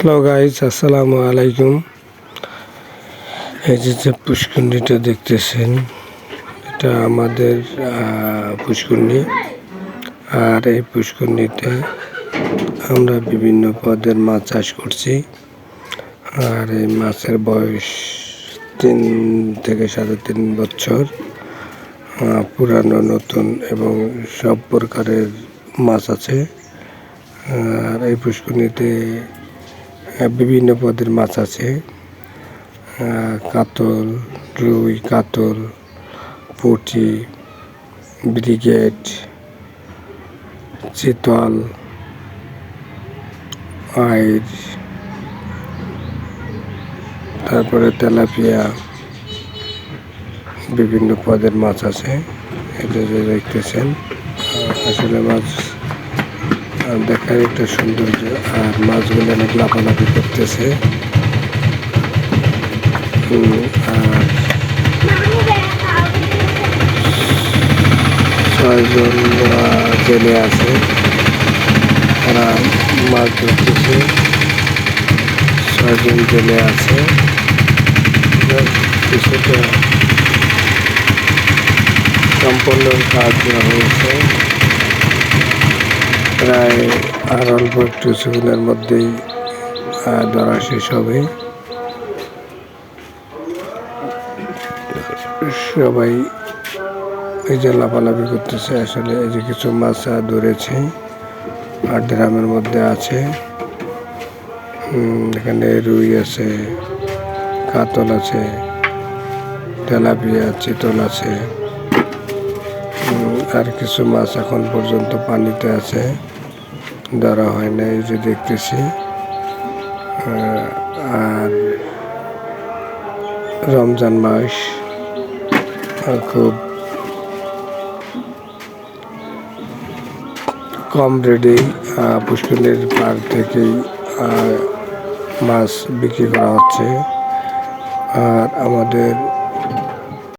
Hello guys, আসসালামু আলাইকুম। এই যে পুষ্করণীটা দেখতেছেন, এটা আমাদের পুষ্করণী। আর এই পুষ্করণীতে আমরা বিভিন্ন পদের মাছ চাষ করছি। আর এই মাছের বয়স 3 থেকে 3.5 বছর। পুরানো, নতুন এবং সব প্রকারের মাছ আছে। আর এই পুষ্করণীতে বিভিন্ন পদের মাছ আছে, কাতল, রুই, কাতল, পুঁটি, ব্রিগেড, চিতল, আইর, তারপরে তেলাপিয়া, বিভিন্ন পদের মাছ আছে। এটা যে দেখতেছেন, আসলে মাছ দেখার একটা সৌন্দর্য। আর মাছগুলো অনেক লাফালাফি করতেছে। আর 6 জন জেলে আছে, তারা মাছ ধরতেছে। 6 জন জেলে আছে, কিছুটা সম্পূর্ণ কাজ দেওয়া হয়েছে। প্রায় আর অল্প একটু কিছুদিনের মধ্যেই ধরা শেষ হবে। সবাই এই যে লাফালাফি করতেছে। আসলে এই যে কিছু মাছ ধরেছে আর ড্রামের মধ্যে আছে। এখানে রুই আছে, কাতল আছে, তেলাপিয়া, চিতল আছে। আর কিছু মাছ এখন পর্যন্ত পানিতে আছে, ধরা হয় না, এই যে দেখতেছি। আর রমজান মাস, খুব কম রেটেই পুষ্করণীর পাড় থেকেই মাছ বিক্রি করা হচ্ছে। আর আমাদের